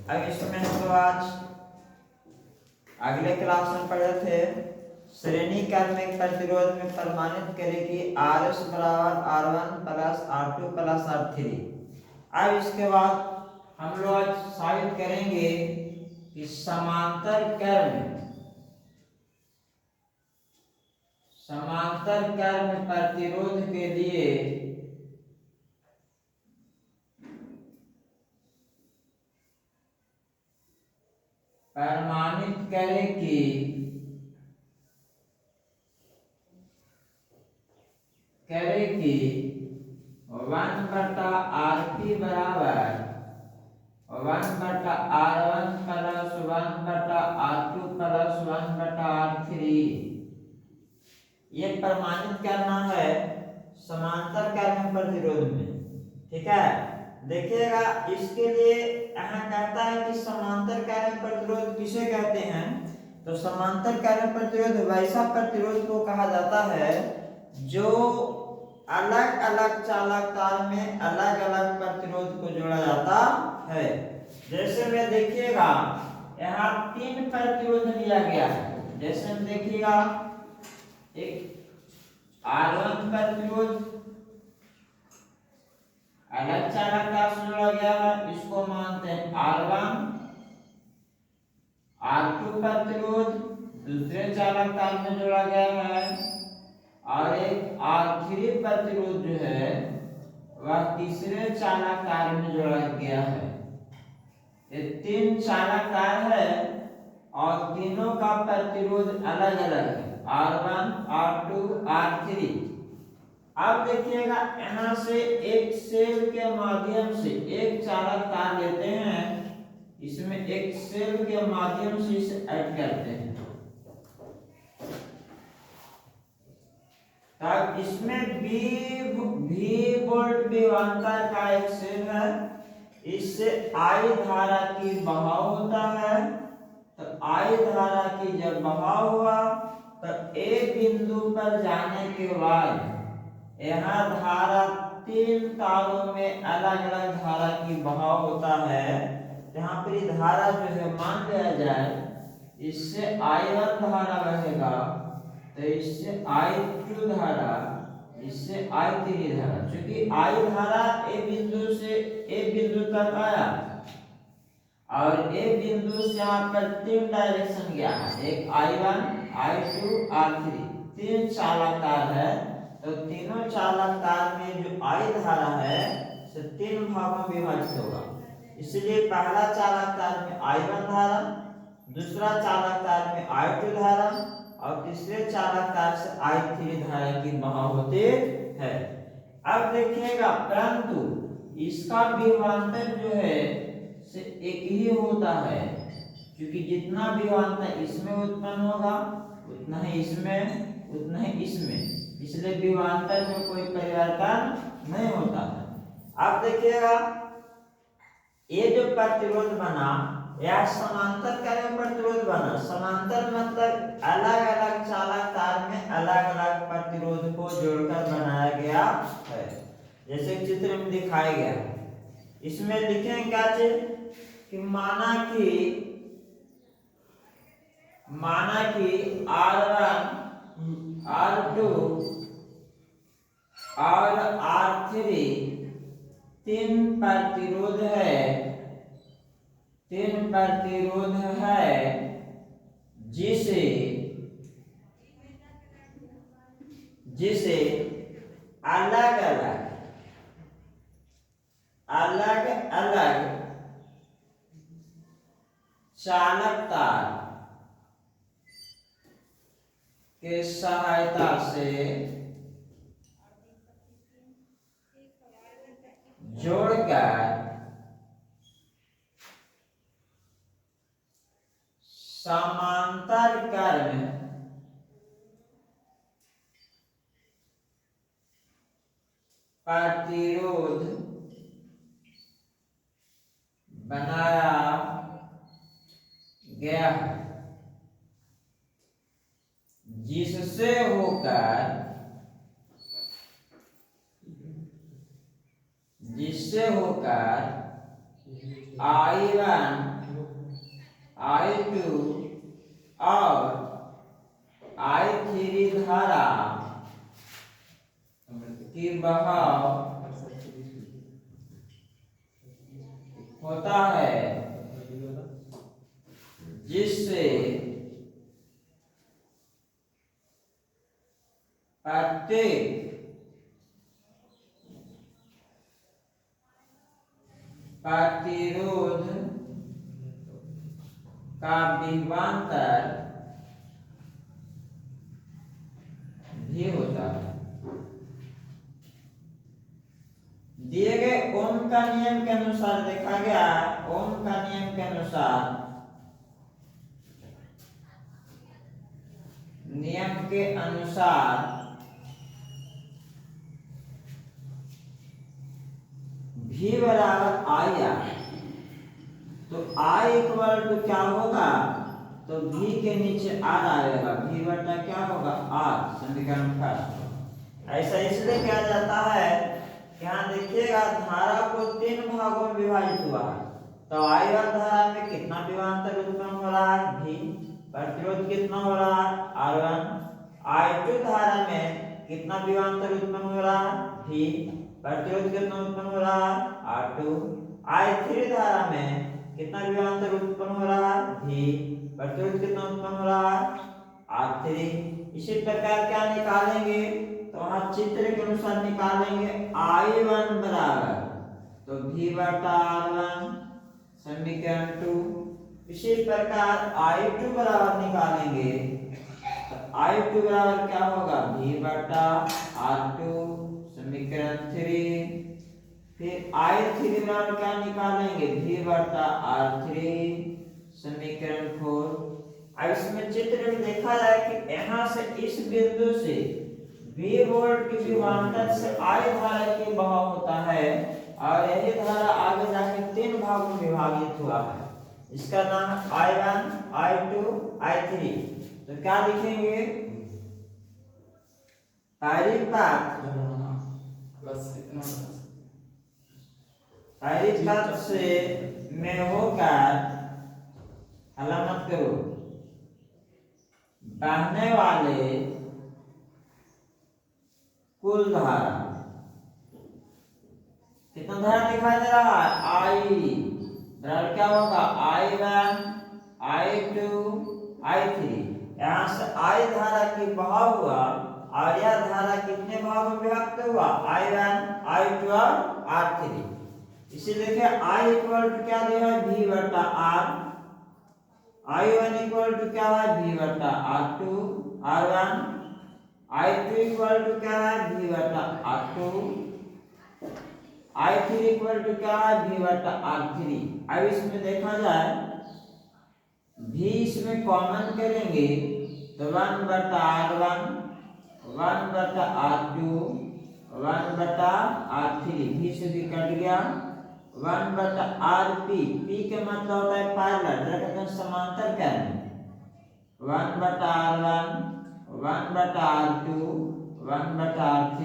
अब इसमें हम लोग आज अगले क्लास में पढ़े थे श्रेणी क्रमिक प्रतिरोध में प्रमाणित करें कि RS बराबर R1 plus R2 plus R3। अब इसके बाद हम लोग आज साबित करेंगे कि समांतर क्रम प्रतिरोध के लिए प्रमाणित करें कि 1/RP बराबर 1/R1 plus 1/R2 plus 1/R3 ये प्रमाणित करना है समांतर क्रम प्रतिरोध में। ठीक है, देखिएगा इसके लिए यहाँ कहता है कि समांतर क्रम प्रतिरोध किसे कहते हैं। तो समांतर क्रम प्रतिरोध वैसा प्रतिरोध को कहा जाता है जो अलग अलग चालक तार में अलग अलग प्रतिरोध को जोड़ा जाता है। जैसे में देखिएगा यहाँ 3 प्रतिरोध लिया गया है। जैसे में देखिएगा एक R1 प्रतिरोध अलग चालक तार से जोड़ा गया है, इसको मानते हैं R1। R2 प्रतिरोध दूसरे चालक तार में जोड़ा गया है और एक R3 प्रतिरोध जो है वह तीसरे चालक तार में जोड़ा गया है। ये 3 चालक तार है और तीनों का प्रतिरोध अलग अलग है, R1 R2 R3। अब देखिएगा यहाँ से एक सेल के माध्यम से एक चालक तार लेते हैं, इसमें एक सेल के माध्यम से इसे ऐड करते हैं। तब इसमें भी वोल्ट विभवांतर का एक सेल है, इससे I धारा की बहाव होता है। तो I धारा की जब बहाव हुआ तो A बिंदु पर जाने के बाद यहाँ धारा 3 तारों में अलग अलग धारा की बहाव होता है। यहाँ पर धारा जो है मान लिया जाए, इससे I1 धारा बहेगा तो इससे I2 धारा, इससे I3 धारा। क्योंकि I धारा A बिंदु तक आया और A बिंदु से यहाँ पर 3 डायरेक्शन गया है, एक I1 I2 R3, 3 चालक तार है। तो तीनों चालक तार में जो I धारा है से 3 भागों में विभाजित होगा। इसलिए पहला चालक तार में I1 धारा, दूसरा चालक तार में I2 धारा और तीसरे चालक तार से I3 धारा की बहाव होते है। अब देखिएगा परंतु इसका विभवांतर जो है से एक ही होता है, क्योंकि जितना विभवांतर इसमें उत्पन्न होगा उतना ही इसमें, उतना ही इसमें, इसलिए विभवांतर में कोई परिवर्तन नहीं होता है। अब देखिएगा ये जो प्रतिरोध बना यह समांतर क्रम प्रतिरोध बना। समांतर मतलब अलग अलग चालक तार में अलग अलग प्रतिरोध को जोड़कर बनाया गया है, जैसे चित्र में दिखाया गया है। इसमें लिखें क्या चीज कि माना कि R1 R2 और R3 3 प्रतिरोध है जिसे अलग अलग चालक तार के सहायता से जोड़कर समांतर क्रम प्रतिरोध बनाया गया है, जिससे होकर I1 I2 और I3 धारा की बहाव होता है, जिससे प्रत्येक प्रतिरोध का विभवांतर भी होता है। दिए गए ओम का नियम के अनुसार देखा गया, ओम का नियम के अनुसार, नियम के अनुसार V बराबर आई आर, तो I इक्वल टू क्या होगा, तो V के नीचे R आएगा, V बटा क्या होगा R, समीकरण फर्स्ट। ऐसा इसलिए किया जाता है, यहाँ देखिएगा धारा को 3 भागों में विभाजित हुआ है, तो I1 धारा में कितना विभवांतर उत्पन्न हो रहा है V, प्रतिरोध कितना हो रहा है R1, I2 धारा में कितना विभवांतर उत्पन्न हो रहा है V, प्रतिरोध कितना उत्पन्न हो रहा है R2, I3 धारा में कितना विभवांतर उत्पन्न हो रहा है V, प्रतिरोध कितना उत्पन्न हो रहा है R3। इसी प्रकार क्या निकालेंगे, तो वहां चित्र के अनुसार निकालेंगे I1 बराबर तो V बटा R1, समीकरण 2। इसी प्रकार I2 बराबर निकालेंगे, तो I2 बराबर क्या होगा V बटा R2, समीकरण 3। फिर I3 बराबर क्या निकालेंगे V बटा R3, समीकरण 4। अब इसमें चित्र में देखा जाए कि यहाँ से इस बिंदु से V वोल्ट की विभवांतर से I धारा की बहाव होता है, और यही धारा आगे जाके 3 भागों में विभाजित हुआ है, इसका नाम है I1 I2 I3। तो क्या लिखेंगे, पहली पद से में होकर, हला मत करो, बहने वाले कुल धारा, कितना धारा दिखाई दे रहा है I बराबर क्या होगा I1 I2 I3। यहाँ से I धारा की बहाव हुआ, और यह धारा कितने भाग में विभक्त हुआ I1 I2 और R3। इसीलिए देखिए I इक्वल टू क्या दिया है V बटा R, I1 इक्वल टू क्या है V बटा R2 R1, I2 equal to क्या है V बटा R2, I3 इक्वल टू क्या है V बटा R3। अब इसमें देखा जाए V इसमें कॉमन करेंगे तो 1 बटा R1, 1 बटा R2, 1 बटा R3, V से भी कट गया, 1 बटा RP, P के मतलब होता है पैरेलल, कहते हैं समांतर करने, 1 बटा R1, 1 बटा R2, 1 बटा R3।